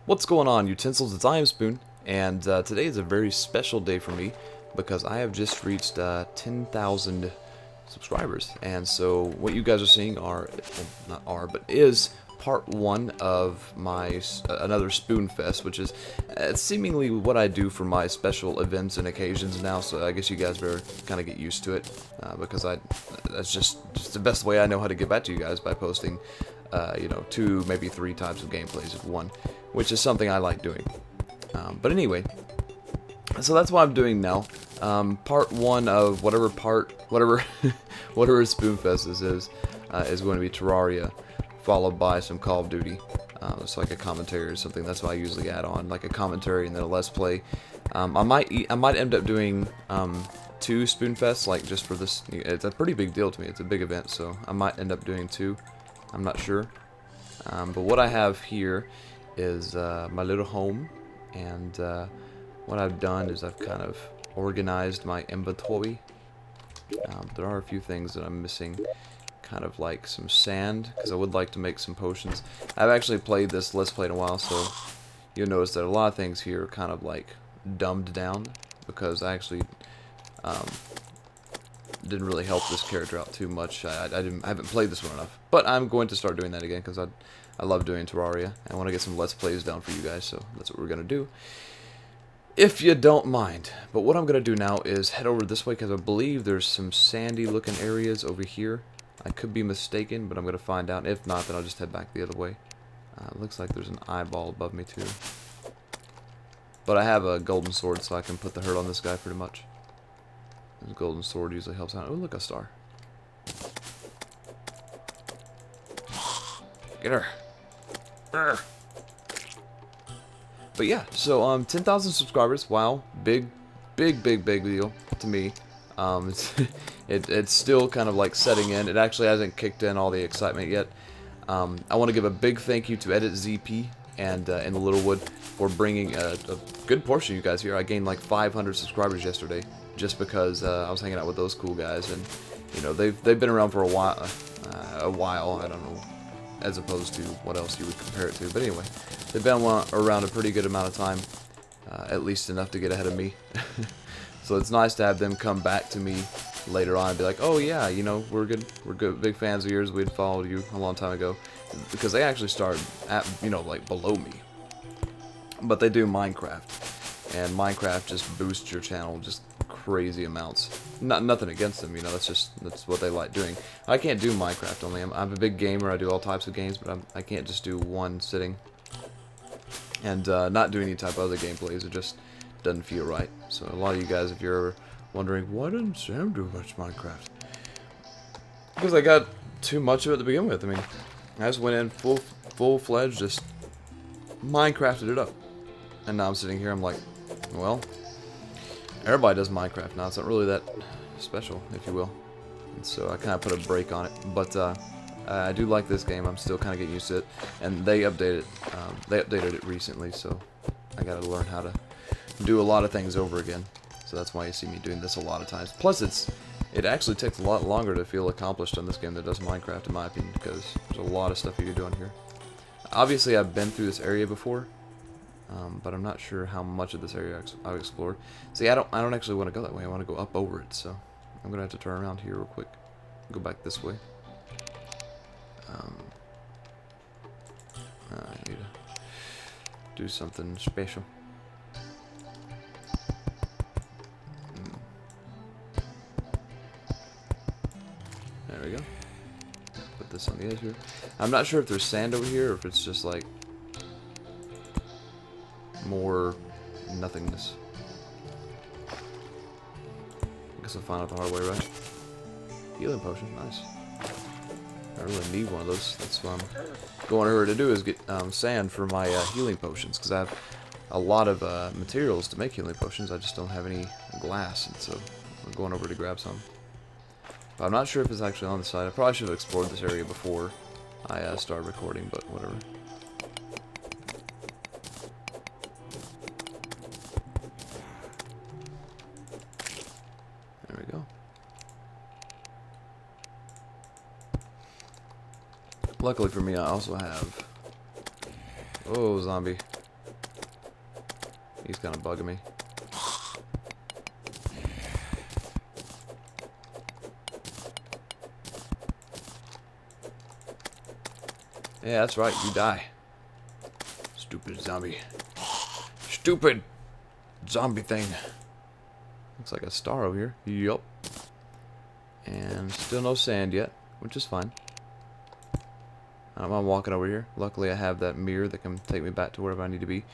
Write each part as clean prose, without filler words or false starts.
What's going on, utensils? It's I am Spoon, and today is a very special day for me because I have just reached 10,000 subscribers. And so what you guys are seeing are, well, not are, but is part one of my another Spoon Fest, which is seemingly what I do for my special events and occasions now. So I guess you guys better kind of get used to it because that's just the best way I know how to get back to you guys, by posting you know, 2, maybe 3 types of gameplays of one, which is something I like doing. But anyway, so that's what I'm doing now. Part 1 of whatever whatever Spoonfest this is going to be Terraria, followed by some Call of Duty. It's like a commentary or something. That's what I usually add on, like a commentary and then a Let's Play. I might end up doing 2 Spoonfests, like just for this. It's a pretty big deal to me. It's a big event, so I might end up doing 2. I'm not sure. But what I have here is my little home, and what I've done is I've kind of organized my inventory. There are a few things that I'm missing, kind of like some sand, because I would like to make some potions. I've actually played this Let's Play in a while, so you'll notice that a lot of things here are kind of like dumbed down, because I actually didn't really help this character out too much. I haven't played this one enough, but I'm going to start doing that again because I love doing Terraria. I want to get some Let's Plays down for you guys, so that's what we're gonna do, if you don't mind. But what I'm gonna do now is head over this way because I believe there's some sandy looking areas over here. I could be mistaken, but I'm gonna find out. If not, then I'll just head back the other way. It looks like there's an eyeball above me too, but I have a golden sword, so I can put the hurt on this guy pretty much. The golden sword usually helps out. Oh, look, a star. Get her. Urgh. But yeah, so 10,000 subscribers. Wow, big deal to me. It's still kind of like setting in. It actually hasn't kicked in all the excitement yet. I want to give a big thank you to Edit ZP and in the Littlewood for bringing a good portion of you guys here. I gained like 500 subscribers yesterday, just because I was hanging out with those cool guys, and you know they've been around for a while. I don't know, as opposed to what else you would compare it to. But anyway, they've been around a pretty good amount of time, at least enough to get ahead of me. So it's nice to have them come back to me later on and be like, "Oh yeah, you know, we're good, big fans of yours. We'd followed you a long time ago," because they actually started at, you know, like below me. But they do Minecraft, and Minecraft just boosts your channel just crazy amounts. Nothing against them, you know. That's what they like doing. I can't do Minecraft only. I'm a big gamer. I do all types of games, but I can't just do one sitting and not do any type of other gameplays. It just doesn't feel right. So a lot of you guys, if you're ever wondering, why doesn't Sam do much Minecraft? Because I got too much of it to begin with. I mean, I just went in full-fledged, just Minecrafted it up. And now I'm sitting here, I'm like, well, everybody does Minecraft now. It's not really that special, if you will. And so I kind of put a break on it. But I do like this game. I'm still kind of getting used to it. And they updated it recently, so I got to learn how to do a lot of things over again. So that's why you see me doing this a lot of times. Plus, it actually takes a lot longer to feel accomplished on this game than does Minecraft, in my opinion, because there's a lot of stuff you can do on here. Obviously, I've been through this area before. But I'm not sure how much of this area I've explored. See, I don't actually want to go that way. I want to go up over it, so I'm gonna have to turn around here real quick. Go back this way. I need to do something special. There we go. Put this on the edge here. I'm not sure if there's sand over here or if it's just like more nothingness. I guess I'll find out the hard way, right? Healing potion, nice. I really need one of those. That's what I'm going over to do, is get sand for my healing potions, because I have a lot of materials to make healing potions. I just don't have any glass, and so I'm going over to grab some. But I'm not sure if it's actually on the side. I probably should have explored this area before I started recording, but whatever. There we go. Luckily for me, I also have... Oh, zombie. He's kind of bugging me. Yeah, that's right. You die. Stupid zombie. Stupid zombie thing. Looks like a star over here. Yup. And still no sand yet, which is fine. I'm walking over here. Luckily, I have that mirror that can take me back to wherever I need to be.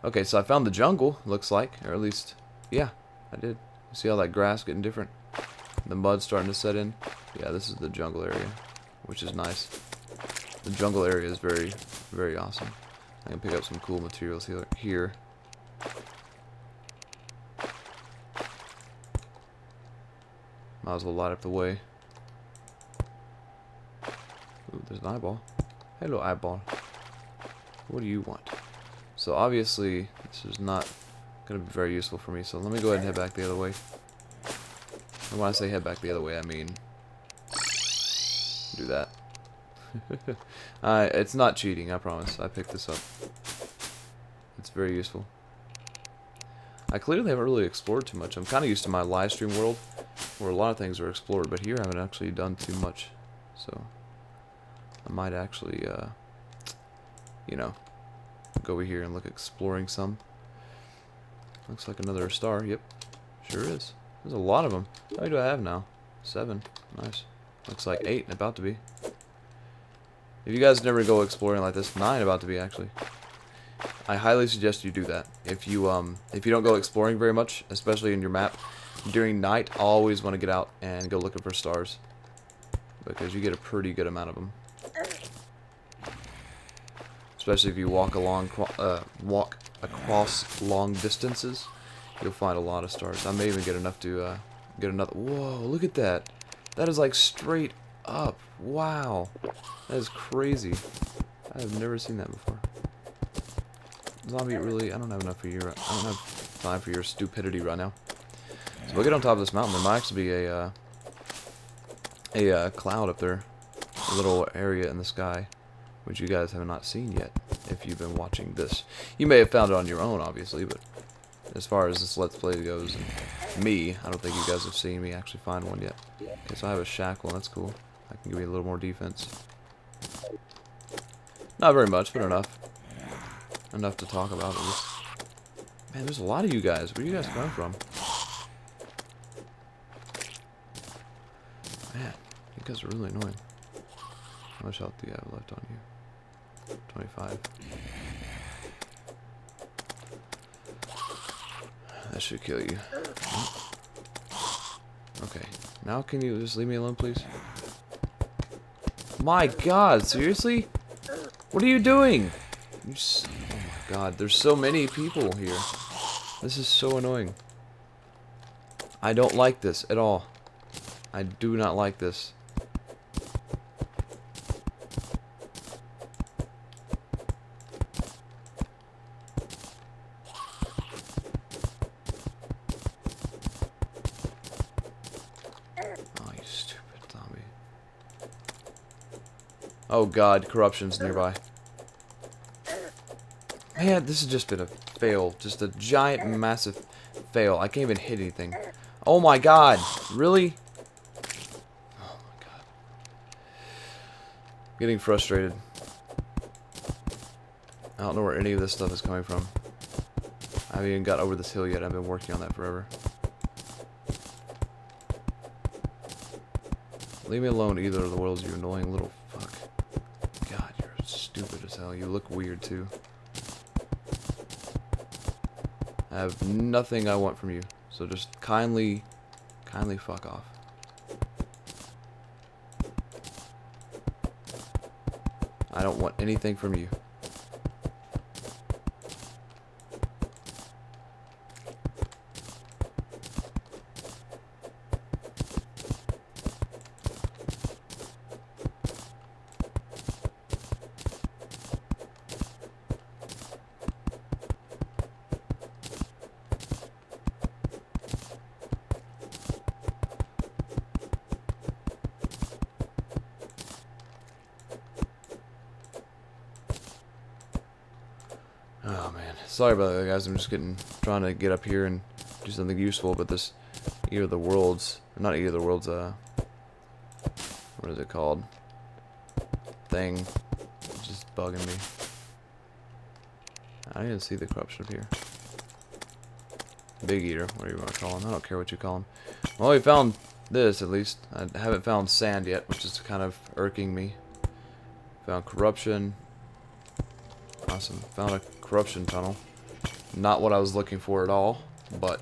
Okay, so I found the jungle, looks like. Or at least, yeah, I did. You see all that grass getting different? The mud's starting to set in. Yeah, this is the jungle area, which is nice. The jungle area is very, very awesome. I can pick up some cool materials here. Might as well light up the way. Ooh, there's an eyeball. Hello, eyeball. What do you want? So obviously, this is not going to be very useful for me. So let me go ahead and head back the other way. And when I say head back the other way, I mean do that. It's not cheating, I promise. I picked this up. It's very useful. I clearly haven't really explored too much. I'm kind of used to my live stream world, where a lot of things are explored, but here I haven't actually done too much. So I might actually, you know, go over here and look at exploring some. Looks like another star. Yep, sure is. There's a lot of them. How many do I have now? 7. Nice. Looks like 8 about to be. If you guys never go exploring like this, 9 about to be actually. I highly suggest you do that. If you don't go exploring very much, especially in your map, during night, always want to get out and go looking for stars, because you get a pretty good amount of them. Especially if you walk across long distances, you'll find a lot of stars. I may even get enough to get another. Whoa! Look at that. That is like straight up. Wow. That is crazy. I have never seen that before. Zombie, really? I don't have enough for your. I don't have time for your stupidity right now. So we'll get on top of this mountain. There might actually be a cloud up there, a little area in the sky, which you guys have not seen yet. If you've been watching this, you may have found it on your own, obviously. But as far as this Let's Play goes, and me, I don't think you guys have seen me actually find one yet. Okay, so I have a shackle, and that's cool. I can give you a little more defense. Not very much, but enough. Enough to talk about at least. Man, there's a lot of you guys. Where are you guys coming from? Man, you guys are really annoying. How much health do you have left on you? 25. That should kill you. Okay. Now can you just leave me alone, please? My God, seriously? What are you doing? Oh my God, there's so many people here. This is so annoying. I don't like this at all. I do not like this. Oh, you stupid zombie. Oh God, corruption's nearby. Man, this has just been a fail. Just a giant, massive fail. I can't even hit anything. Oh my God, really? Oh my God. Getting frustrated. I don't know where any of this stuff is coming from. I haven't even got over this hill yet. I've been working on that forever. Leave me alone, either of the worlds, you annoying little fuck. God, you're stupid as hell. You look weird too. I have nothing I want from you, so just kindly fuck off. I don't want anything from you. Oh man, sorry about that, guys. I'm just trying to get up here and do something useful, but this Eat of the Worlds, not Eat of the Worlds, what is it called? Thing, it's just bugging me. I didn't see the corruption up here. Big Eater, whatever you want to call him. I don't care what you call him. Well, we found this, at least. I haven't found sand yet, which is kind of irking me. Found corruption. Awesome. Found a corruption tunnel. Not what I was looking for at all, but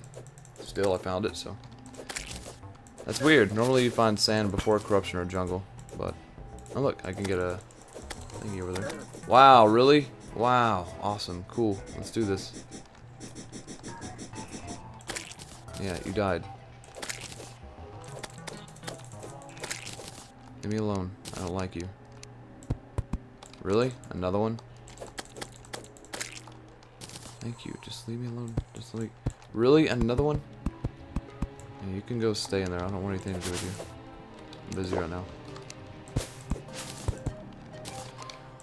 still I found it, so. That's weird. Normally you find sand before corruption or jungle, but. Oh look, I can get a thingy over there. Wow, really? Wow. Awesome. Cool. Let's do this. Yeah, you died. Leave me alone. I don't like you. Really? Another one? Thank you. Just leave me alone. Just like... Really? Another one? Yeah, you can go stay in there. I don't want anything to do with you. I'm busy right now.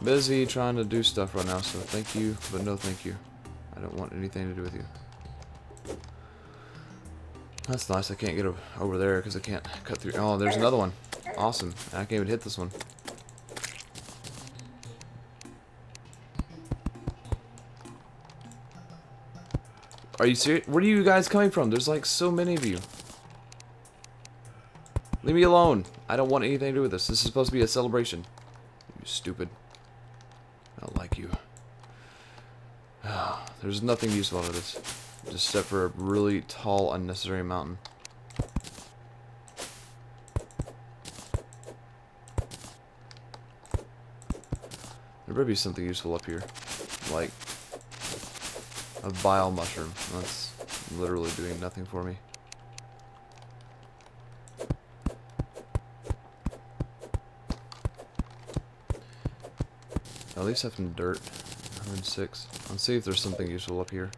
Busy trying to do stuff right now, so thank you, but no thank you. I don't want anything to do with you. That's nice. I can't get over there because I can't cut through. Oh, there's another one. Awesome. I can't even hit this one. Are you serious? Where are you guys coming from? There's like so many of you. Leave me alone. I don't want anything to do with this. This is supposed to be a celebration. You stupid. I don't like you. There's nothing useful out of this. Just except for a really tall, unnecessary mountain. There better be something useful up here. Like a bile mushroom. That's literally doing nothing for me. At least have some dirt. 106. Let's see if there's something useful up here.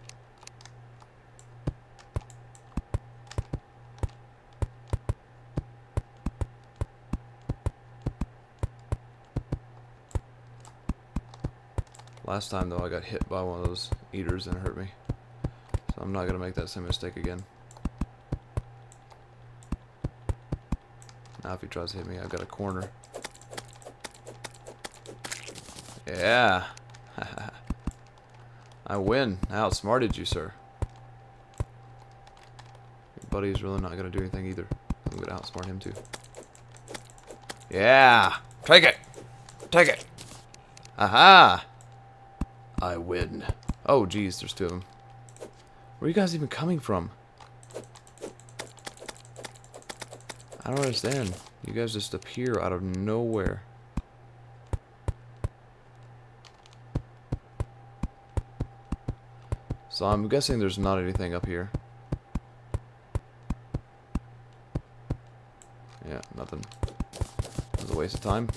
Last time though I got hit by one of those eaters and it hurt me. So I'm not gonna make that same mistake again. Now if he tries to hit me, I've got a corner. Yeah. I win. I outsmarted you, sir. Your buddy's really not gonna do anything either. I'm gonna outsmart him too. Yeah. Take it. Take it. Aha. I win. Oh, geez, there's two of them. Where are you guys even coming from? I don't understand. You guys just appear out of nowhere. So I'm guessing there's not anything up here. Yeah, nothing. It was a waste of time.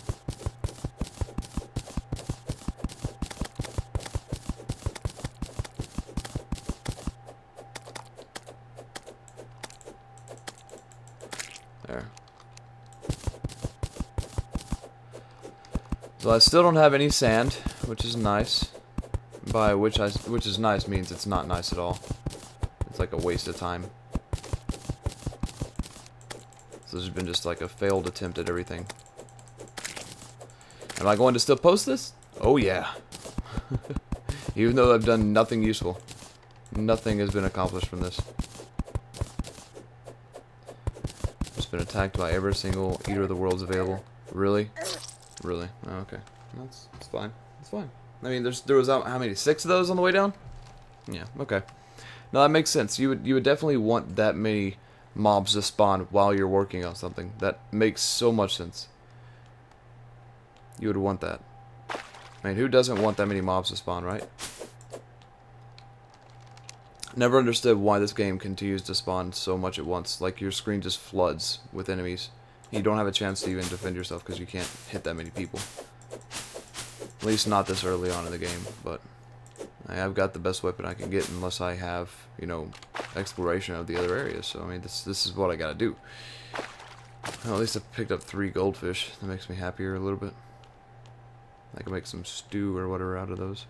There. So I still don't have any sand, which is nice. By which is nice means it's not nice at all. It's like a waste of time. So this has been just like a failed attempt at everything. Am I going to still post this? Oh yeah. Even though I've done nothing useful. Nothing has been accomplished from this. Just been attacked by every single eater of the worlds available. Really? Really? Oh, okay. That's fine. It's fine. I mean, there was how many? 6 of those on the way down? Yeah, okay. No, that makes sense. You would definitely want that many mobs to spawn while you're working on something. That makes so much sense. You would want that. I mean, who doesn't want that many mobs to spawn, right? Never understood why this game continues to spawn so much at once. Like, your screen just floods with enemies. You don't have a chance to even defend yourself because you can't hit that many people. At least not this early on in the game, but I've got the best weapon I can get unless I have, you know, exploration of the other areas. So, I mean, this is what I gotta do. Well, at least I picked up 3 goldfish. That makes me happier a little bit. I can make some stew or whatever out of those.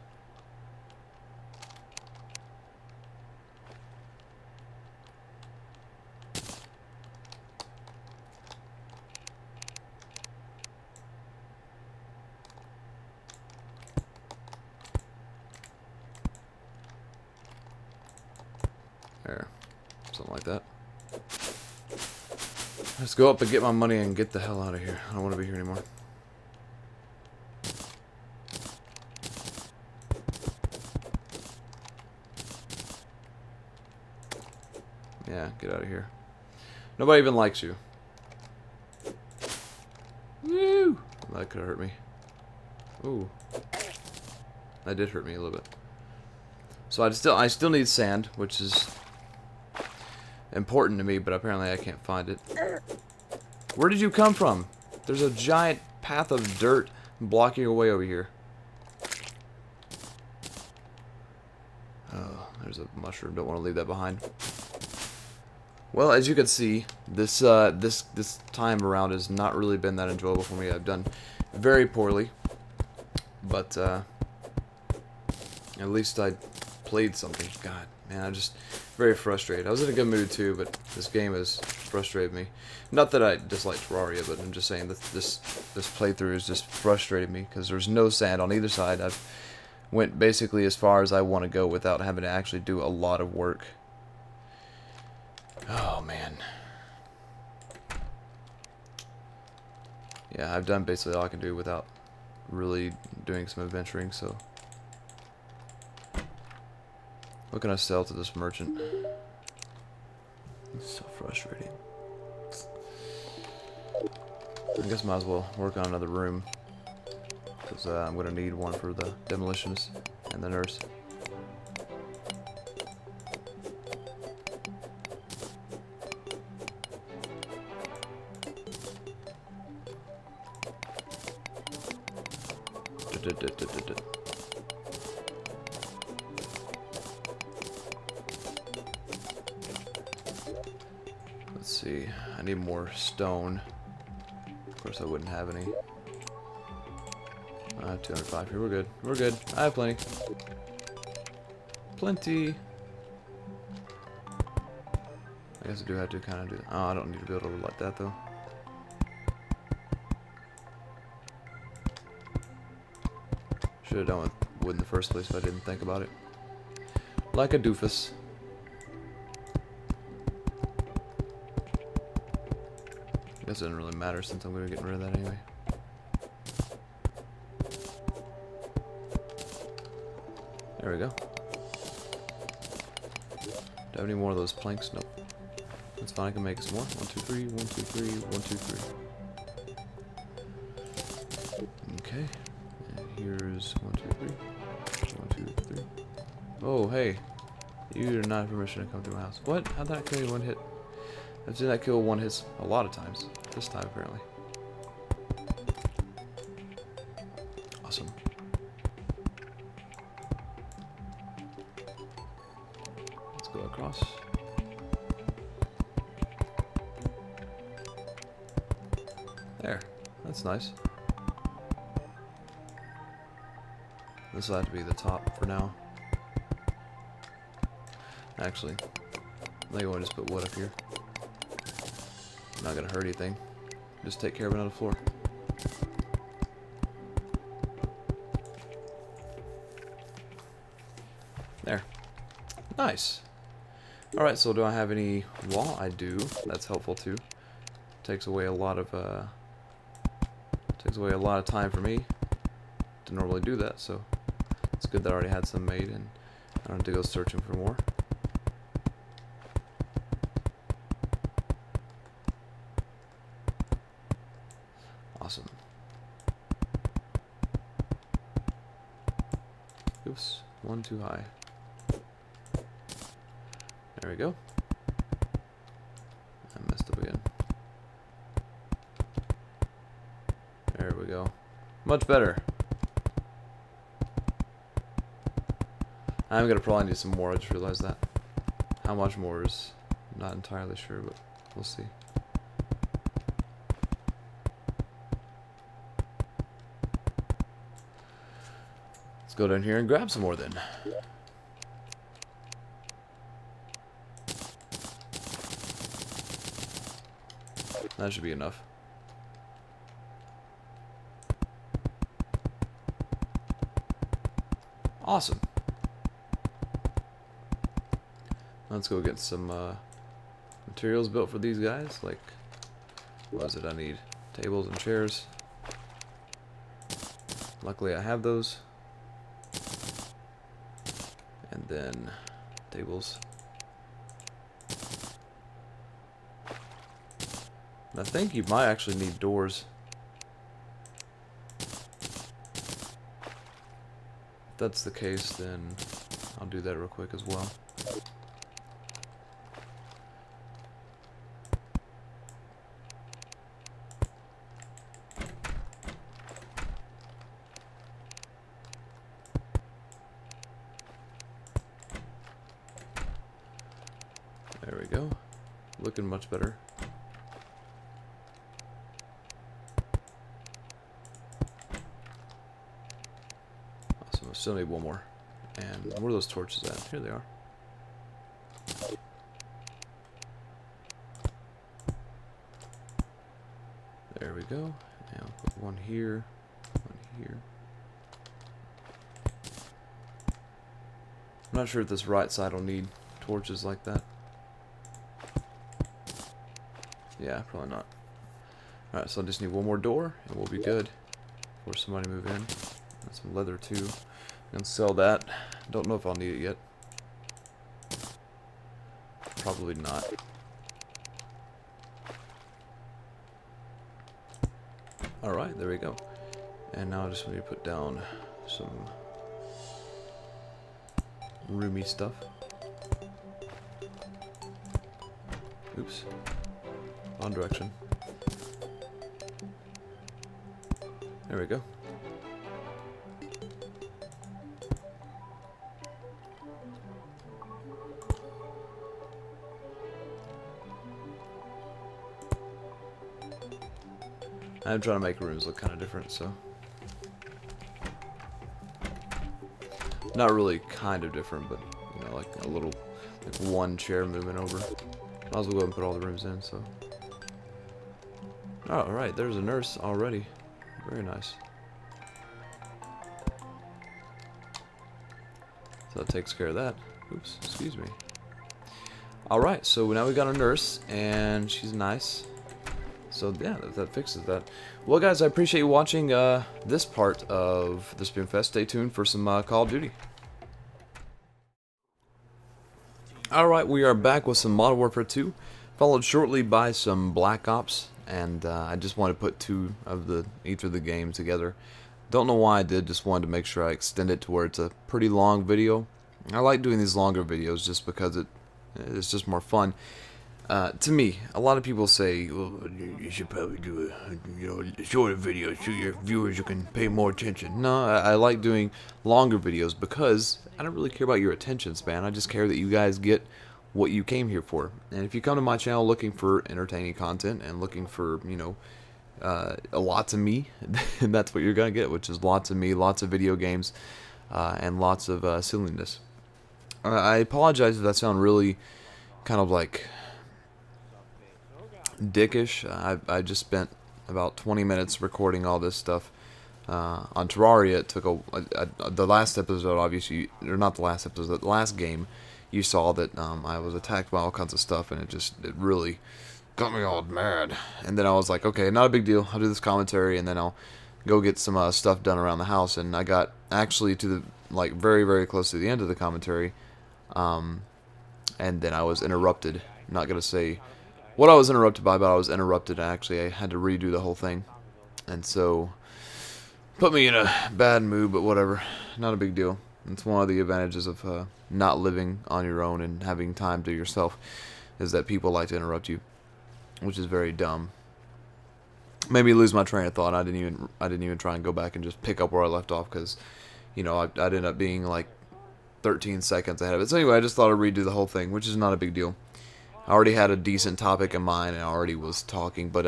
There. Something like that. Let's go up and get my money and get the hell out of here. I don't want to be here anymore. Yeah, get out of here. Nobody even likes you. Woo! That could have hurt me. Ooh. That did hurt me a little bit. So I still need sand, which is important to me, but apparently I can't find it. Where did you come from? There's a giant path of dirt blocking your way over here. Oh, there's a mushroom. Don't want to leave that behind. Well, as you can see, this time around has not really been that enjoyable for me. I've done very poorly, but at least I played something. God, man, I'm just very frustrated. I was in a good mood too, but this game has frustrated me. Not that I dislike Terraria, but I'm just saying that this playthrough has just frustrated me because there's no sand on either side. I've went basically as far as I want to go without having to actually do a lot of work. Oh, man. Yeah, I've done basically all I can do without really doing some adventuring, so... What can I sell to this merchant? It's so frustrating. I guess I might as well work on another room. Because I'm going to need one for the demolitionist and the nurse. Let's see, I need more stone. Of course I wouldn't have any. 205 here, we're good. We're good. I have plenty. Plenty. I guess I do have to kind of do that. Oh, I don't need to build over like that though. Should have done with wood in the first place if I didn't think about it. Like a doofus. I guess it doesn't really matter since I'm going to be getting rid of that anyway. There we go. Do I have any more of those planks? Nope. That's fine, I can make some more. 1, 2, 3, 1, 2, 3, 1, 2, 3. Okay. And here's 1, 2, 3. 1, 2, 3. Oh, hey. You do not have permission to come to my house. What? How'd that kill you one hit? I've seen that kill one hit a lot of times. This time, apparently. Awesome. Let's go across. There. That's nice. This will have to be the top for now. Actually, I think I want to just put wood up here. Not gonna hurt anything. Just take care of another floor. There. Nice. Alright, so do I have any wall? I do. That's helpful too. Takes away a lot of time for me to normally do that, so it's good that I already had some made and I don't have to go searching for more. Awesome. Oops, one too high. There we go. I messed up again. There we go. Much better. I'm gonna probably need some more, I just realized that. How much more is not entirely sure, but we'll see. Let's go down here and grab some more then. That should be enough. Awesome. Let's go get some materials built for these guys. Like, what is it I need? Tables and chairs. Luckily I have those. And then tables. And I think you might actually need doors. If that's the case, then I'll do that real quick as well. There we go. Looking much better. Awesome. I still need one more. And where are those torches at? Here they are. There we go. And I'll put one here. One here. I'm not sure if this right side will need torches like that. Yeah, probably not. Alright, so I just need one more door, and we'll be good. Before somebody move in. And some leather, too. I'm gonna sell that. Don't know if I'll need it yet. Probably not. Alright, there we go. And now I just need to put down some roomy stuff. Oops. Wrong direction. There we go. I'm trying to make rooms look kind of different, so. Not really kind of different, but, you know, like a little, like one chair moving over. Might as well go ahead and put all the rooms in, so. Alright, there's a nurse already. Very nice. So that takes care of that. Oops, excuse me. Alright, so now we got a nurse, and she's nice. So yeah, that fixes that. Well guys, I appreciate you watching this part of the Spoon Fest. Stay tuned for some Call of Duty. Alright, we are back with some Modern Warfare 2, followed shortly by some Black Ops, and I just wanted to put each of the games together. Don't know why I did, just wanted to make sure I extend it to where it's a pretty long video. I like doing these longer videos just because it's just more fun. To me, a lot of people say, well, you should probably do a shorter video so your viewers can pay more attention. No, I like doing longer videos because I don't really care about your attention span. I just care that you guys get what you came here for. And if you come to my channel looking for entertaining content and looking for, you know, lots of me, then that's what you're going to get, which is lots of me, lots of video games, and lots of silliness. I apologize if that sounds really kind of like dickish. I just spent about 20 minutes recording all this stuff on Terraria. It took the last episode, obviously, or not the last episode, the last game, you saw that I was attacked by all kinds of stuff, and it really got me all mad. And then I was like, okay, not a big deal, I'll do this commentary, and then I'll go get some stuff done around the house. And I got actually to the, like, very, very close to the end of the commentary, and then I was interrupted. I'm not gonna say what I was interrupted by, but I was interrupted. I had to redo the whole thing, and so put me in a bad mood, but whatever, not a big deal. It's one of the advantages of not living on your own and having time to yourself, is that people like to interrupt you, which is very dumb. Made me lose my train of thought. I didn't even try and go back and just pick up where I left off, because, you know, I'd end up being like 13 seconds ahead of it. So anyway, I just thought I'd redo the whole thing, which is not a big deal. I already had a decent topic in mind and I already was talking, but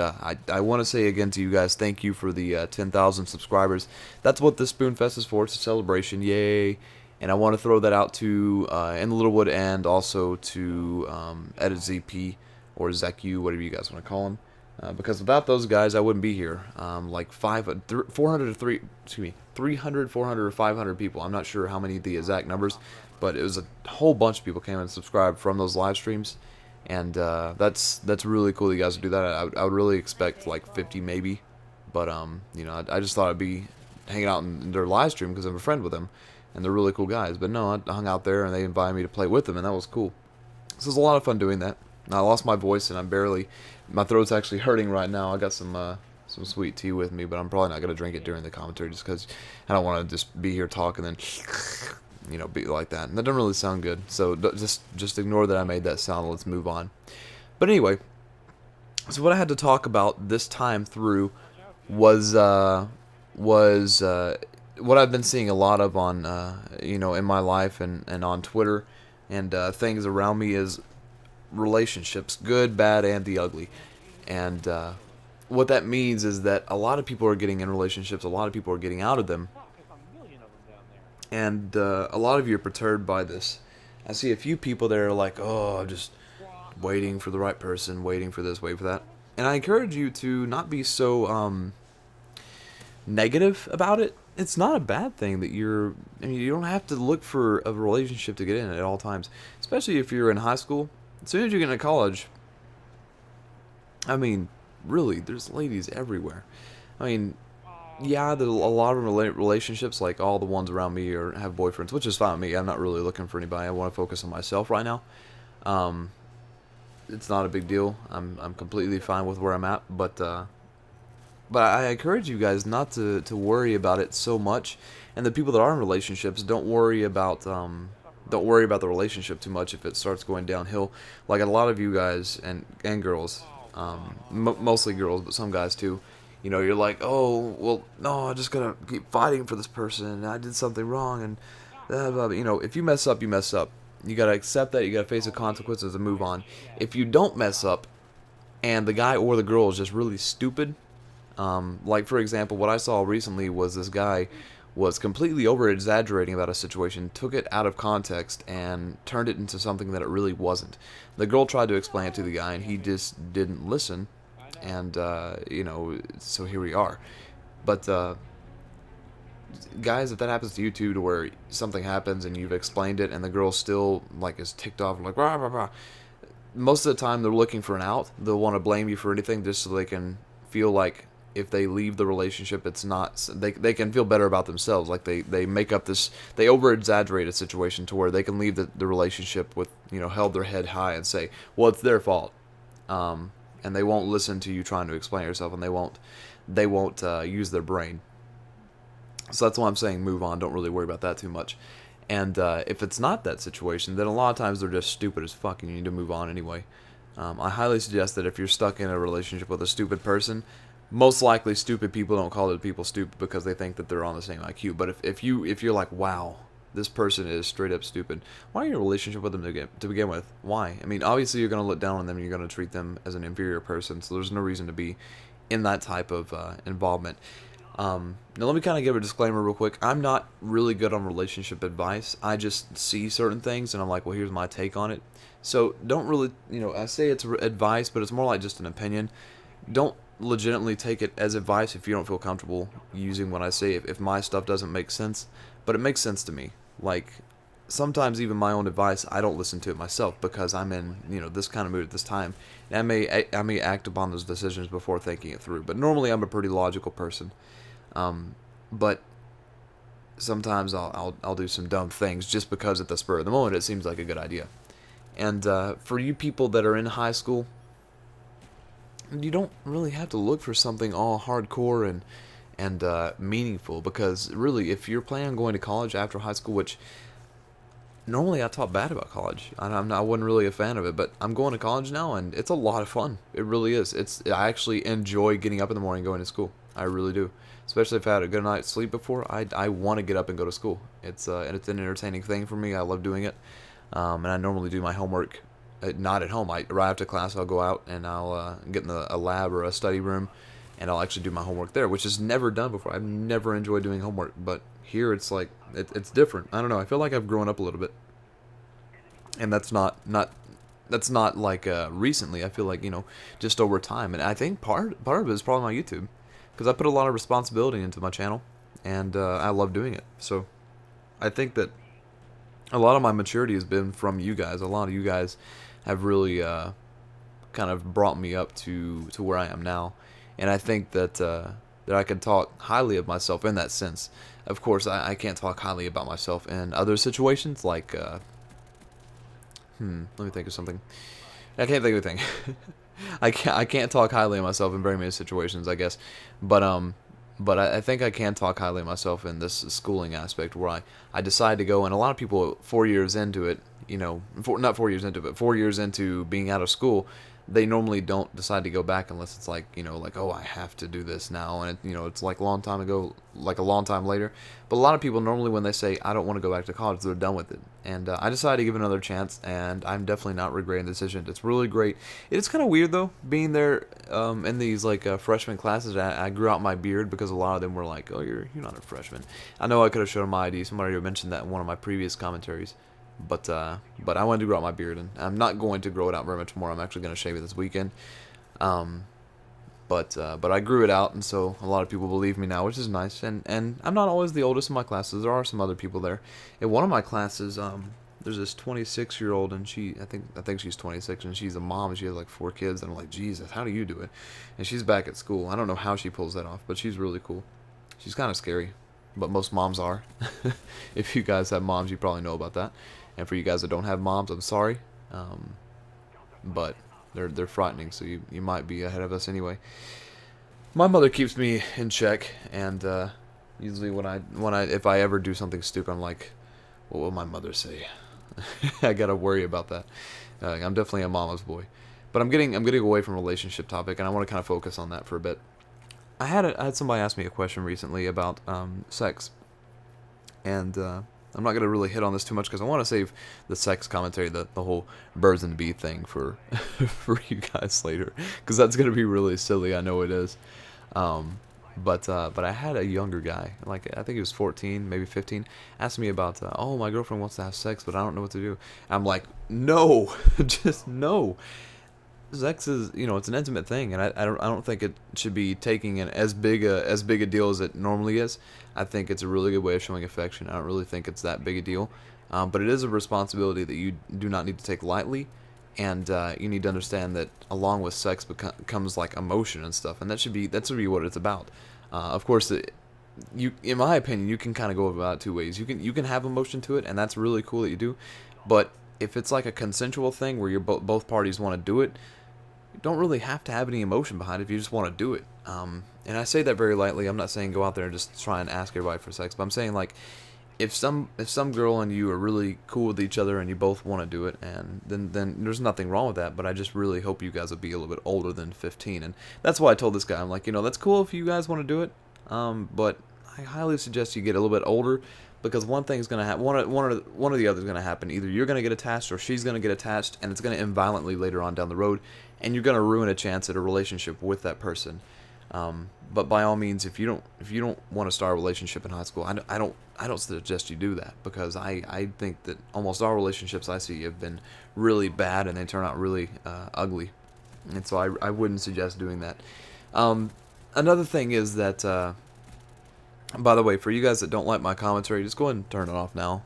I want to say again to you guys, thank you for the 10,000 subscribers. That's what the Spoon Fest is for. It's a celebration, yay! And I want to throw that out to in Littlewood and also to Edit ZP or ZQ, whatever you guys want to call him. Because without those guys, I wouldn't be here. Like 400 to 300, 400, or 500 people. I'm not sure how many the exact numbers, but it was a whole bunch of people came and subscribed from those live streams, and that's really cool. You guys do that. I would really expect like 50 maybe, but you know, I just thought I'd be hanging out in their live stream because I'm a friend with them, and they're really cool guys. But no, I hung out there and they invited me to play with them, and that was cool. So it was a lot of fun doing that. I lost my voice and my throat's actually hurting right now. I got some sweet tea with me, but I'm probably not gonna drink it during the commentary just because I don't want to just be here talking and then, you know, be like that. And that doesn't really sound good. So just ignore that I made that sound. Let's move on. But anyway, so what I had to talk about this time through was what I've been seeing a lot of on you know, in my life and on Twitter and things around me is relationships, good, bad, and the ugly. And what that means is that a lot of people are getting in relationships, a lot of people are getting out of them, and a lot of you are perturbed by this. I see a few people that are like, oh, I'm just waiting for the right person, waiting for this, waiting for that. And I encourage you to not be so negative about it. It's not a bad thing that I mean, you don't have to look for a relationship to get in at all times, especially if you're in high school. As soon as you get into college, I mean, really, there's ladies everywhere. I mean, yeah, there's a lot of relationships, like all the ones around me have boyfriends, which is fine with me. I'm not really looking for anybody. I want to focus on myself right now. Um, it's not a big deal. I'm completely fine with where I'm at, but I encourage you guys not to worry about it so much. And the people that are in relationships, don't worry about the relationship too much if it starts going downhill. Like a lot of you guys and girls, mostly girls, but some guys too. You know, you're like, oh, well, no, I just gotta keep fighting for this person, and I did something wrong, and blah, blah, blah. You know, if you mess up, you mess up. You gotta accept that. You gotta face the consequences and move on. If you don't mess up, and the guy or the girl is just really stupid, like for example, what I saw recently was this guy was completely over exaggerating about a situation, took it out of context, and turned it into something that it really wasn't. The girl tried to explain it to the guy, and he just didn't listen. And you know, so here we are. But guys, if that happens to you too, to where something happens and you've explained it, and the girl still like is ticked off, like rah, rah, rah, most of the time they're looking for an out. They'll want to blame you for anything just so they can feel like if they leave the relationship, it's not, they can feel better about themselves. Like they make up this, they over exaggerate a situation to where they can leave the relationship with, you know, held their head high and say, well, it's their fault. And they won't listen to you trying to explain yourself, and they won't use their brain. So that's why I'm saying move on. Don't really worry about that too much. And if it's not that situation, then a lot of times they're just stupid as fuck, and you need to move on anyway. I highly suggest that if you're stuck in a relationship with a stupid person, most likely stupid people don't call other people stupid because they think that they're on the same IQ. But if you're like, wow, this person is straight up stupid, why are you in a relationship with them to begin with? Why? I mean, obviously you're going to look down on them and you're going to treat them as an inferior person, so there's no reason to be in that type of involvement. Now let me kind of give a disclaimer real quick. I'm not really good on relationship advice. I just see certain things and I'm like, well, here's my take on it. So don't really, you know, I say it's advice, but it's more like just an opinion. Don't legitimately take it as advice if you don't feel comfortable using what I say, if my stuff doesn't make sense. But it makes sense to me. Like, sometimes even my own advice, I don't listen to it myself because I'm in, you know, this kind of mood at this time. And I may act upon those decisions before thinking it through. But normally I'm a pretty logical person. But sometimes I'll do some dumb things just because at the spur of the moment it seems like a good idea. And for you people that are in high school, you don't really have to look for something all hardcore and meaningful, because really, if you're planning on going to college after high school, which normally I talk bad about college, I wasn't really a fan of it, but I'm going to college now, and it's a lot of fun. It really is. I actually enjoy getting up in the morning and going to school. I really do. Especially if I had a good night's sleep before, I want to get up and go to school. It's an entertaining thing for me. I love doing it, and I normally do my homework not at home. Right after class, I'll go out and I'll get in a lab or a study room, and I'll actually do my homework there, which is never done before. I've never enjoyed doing homework, but here it's like it's different. I don't know. I feel like I've grown up a little bit, and that's not that's not like recently. I feel like, you know, just over time. And I think part of it is probably my YouTube, because I put a lot of responsibility into my channel, and I love doing it. So I think that a lot of my maturity has been from you guys. A lot of you guys have really kind of brought me up to where I am now, and I think that that I can talk highly of myself in that sense. Of course, I can't talk highly about myself in other situations, like let me think of something. I can't think of anything. I can't talk highly of myself in very many situations, I guess, but I think I can talk highly of myself in this schooling aspect, where I decided to go, and a lot of people 4 years into it, you know, not 4 years into it, but 4 years into being out of school, they normally don't decide to go back unless it's like, you know, like, oh, I have to do this now, and it, you know, it's like a long time ago, like a long time later. But a lot of people normally, when they say I don't want to go back to college, they're done with it. And I decided to give it another chance, and I'm definitely not regretting the decision. It's really great. It's kind of weird though, being there in these like freshman classes. I grew out my beard because a lot of them were like, oh, you're not a freshman. I know I could have shown my ID. Somebody mentioned that in one of my previous commentaries. But I wanted to grow out my beard, and I'm not going to grow it out very much more. I'm actually going to shave it this weekend. But I grew it out, and so a lot of people believe me now, which is nice. And I'm not always the oldest in my classes. There are some other people there. In one of my classes, there's this 26-year-old, and I think she's 26, and she's a mom, and she has like 4 kids. And I'm like, Jesus, how do you do it? And she's back at school. I don't know how she pulls that off, but she's really cool. She's kind of scary, but most moms are. If you guys have moms, you probably know about that. And for you guys that don't have moms, I'm sorry, but they're frightening. So you might be ahead of us anyway. My mother keeps me in check, and usually if I ever do something stupid, I'm like, what will my mother say? I gotta worry about that. I'm definitely a mama's boy, but I'm getting away from relationship topic, and I want to kind of focus on that for a bit. I had somebody ask me a question recently about sex, and I'm not going to really hit on this too much because I want to save the sex commentary, the whole birds and bee thing for for you guys later, because that's going to be really silly. I know it is. But I had a younger guy, like I think he was 14, maybe 15, asked me about, oh, my girlfriend wants to have sex, but I don't know what to do. I'm like, no, just no. Sex is, you know, it's an intimate thing, and I don't think it should be taking an as big a deal as it normally is. I think it's a really good way of showing affection. I don't really think it's that big a deal, but it is a responsibility that you do not need to take lightly, and you need to understand that along with sex comes like emotion and stuff, and that should be what it's about. Of course, in my opinion, you can kind of go about it 2 ways. You can have emotion to it, and that's really cool that you do, but if it's like a consensual thing where both parties want to do it, you don't really have to have any emotion behind it if you just want to do it. And I say that very lightly. I'm not saying go out there and just try and ask everybody for sex, but I'm saying like if some girl and you are really cool with each other and you both want to do it, and then there's nothing wrong with that. But I just really hope you guys will be a little bit older than 15, and that's why I told this guy, I'm like, you know, that's cool if you guys want to do it, but I highly suggest you get a little bit older. Because one thing's gonna happen, one of the other's gonna happen. Either you're gonna get attached, or she's gonna get attached, and it's gonna end violently later on down the road, and you're gonna ruin a chance at a relationship with that person. But by all means, if you don't want to start a relationship in high school, I don't suggest you do that, because I think that almost all relationships I see have been really bad, and they turn out really ugly, and so I wouldn't suggest doing that. Another thing is that. By the way, for you guys that don't like my commentary, just go ahead and turn it off now.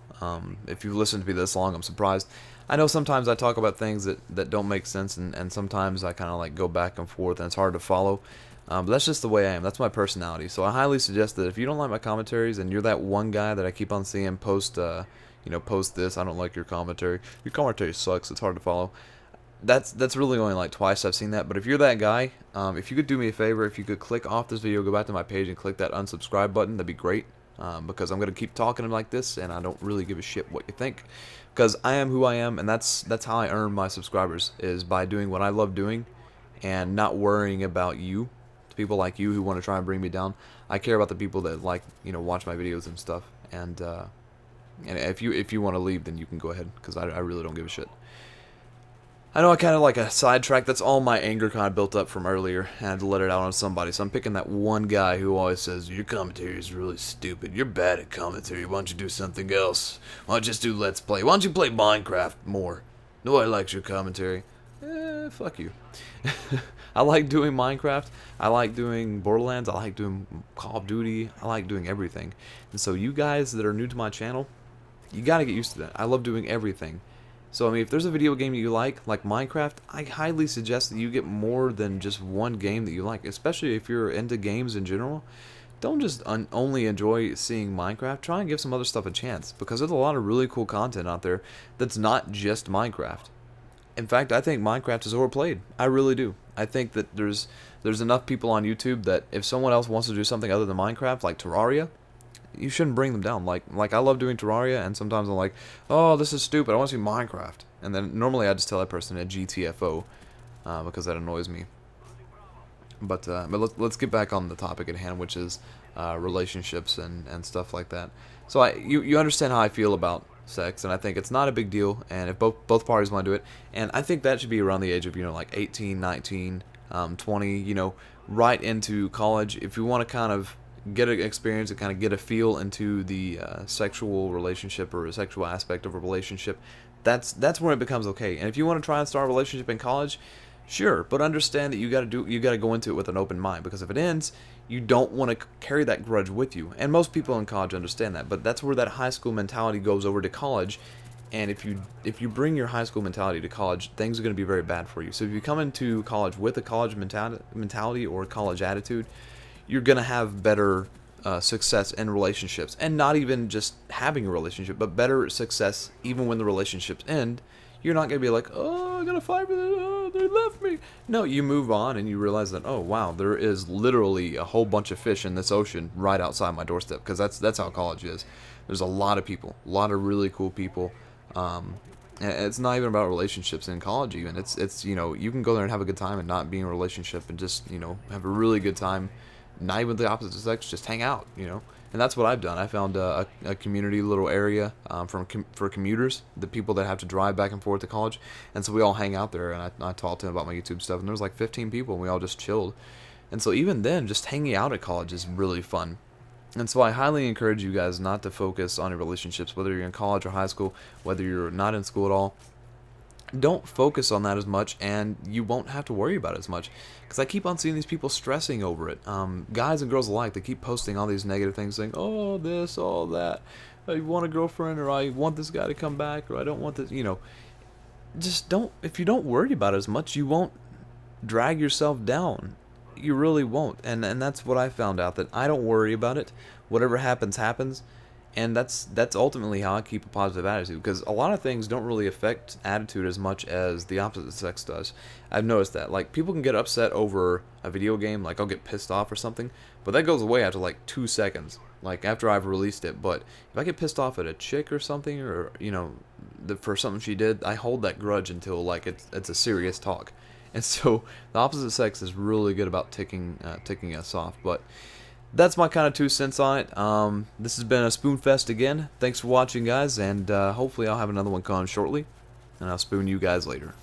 If you've listened to me this long, I'm surprised. I know sometimes I talk about things that don't make sense, and sometimes I kind of like go back and forth, and it's hard to follow. But that's just the way I am. That's my personality. So I highly suggest that if you don't like my commentaries, and you're that one guy that I keep on seeing post, post this, I don't like your commentary. Your commentary sucks. It's hard to follow. That's really only like twice I've seen that. But if you're that guy, if you could do me a favor, if you could click off this video, go back to my page and click that unsubscribe button, that'd be great. Because I'm gonna keep talking like this, and I don't really give a shit what you think, because I am who I am, and that's how I earn my subscribers, is by doing what I love doing, and not worrying about you, people like you who want to try and bring me down. I care about the people that like, watch my videos and stuff, and if you want to leave, then you can go ahead, because I really don't give a shit. I know I kind of like a sidetrack. That's all my anger kind of built up from earlier, and I had to let it out on somebody. So I'm picking that one guy who always says, your commentary is really stupid. You're bad at commentary. Why don't you do something else? Why don't you just do Let's Play? Why don't you play Minecraft more? Nobody likes your commentary. Fuck you. I like doing Minecraft. I like doing Borderlands. I like doing Call of Duty. I like doing everything. And so you guys that are new to my channel, you gotta get used to that. I love doing everything. So I mean, if there's a video game that you like Minecraft, I highly suggest that you get more than just one game that you like, especially if you're into games in general. Don't just only enjoy seeing Minecraft. Try and give some other stuff a chance, because there's a lot of really cool content out there that's not just Minecraft. In fact, I think Minecraft is overplayed. I really do. I think that there's enough people on YouTube that if someone else wants to do something other than Minecraft, like Terraria, you shouldn't bring them down. Like I love doing Terraria, and sometimes I'm like, oh, this is stupid. I want to see Minecraft. And then normally I just tell that person a GTFO, because that annoys me. But let's get back on the topic at hand, which is relationships and stuff like that. So you understand how I feel about sex, and I think it's not a big deal, and if both parties want to do it, and I think that should be around the age of, like 18, 19, 20, right into college. If you want to kind of get an experience and kind of get a feel into the sexual relationship or a sexual aspect of a relationship, that's where it becomes okay. And if you want to try and start a relationship in college, sure, but understand that you got to go into it with an open mind, because if it ends, you don't want to carry that grudge with you. And most people in college understand that, but that's where that high school mentality goes over to college. And if you bring your high school mentality to college, things are going to be very bad for you. So if you come into college with a college mentality or college attitude, you're going to have better success in relationships, and not even just having a relationship, but better success even when the relationships end. You're not going to be like, oh, I got to fight with it, oh, they left me. No, you move on and you realize that, oh, wow, there is literally a whole bunch of fish in this ocean right outside my doorstep, because that's how college is. There's a lot of people, a lot of really cool people. And it's not even about relationships in college even. It's you can go there and have a good time and not be in a relationship, and just, have a really good time, not even with the opposite sex, just hang out, And that's what I've done. I found a community little area for commuters, the people that have to drive back and forth to college. And so we all hang out there, and I talked to them about my YouTube stuff, and there was like 15 people, and we all just chilled. And so even then, just hanging out at college is really fun. And so I highly encourage you guys not to focus on your relationships, whether you're in college or high school, whether you're not in school at all. Don't focus on that as much, and you won't have to worry about it as much, because I keep on seeing these people stressing over it. Guys and girls alike, they keep posting all these negative things, saying, oh, this, all that, I want a girlfriend, or I want this guy to come back, or I don't want this, just don't. If you don't worry about it as much, you won't drag yourself down. You really won't. And that's what I found out, that I don't worry about it. Whatever happens, happens. And that's ultimately how I keep a positive attitude, because a lot of things don't really affect attitude as much as the opposite sex does. I've noticed that. Like, people can get upset over a video game, like I'll get pissed off or something, but that goes away after like 2 seconds, like after I've released it. But if I get pissed off at a chick or something, or for something she did, I hold that grudge until like it's a serious talk. And so the opposite sex is really good about ticking us off. But that's my kind of 2 cents on it. This has been a Spoon Fest again. Thanks for watching, guys, and hopefully I'll have another one coming shortly, and I'll spoon you guys later.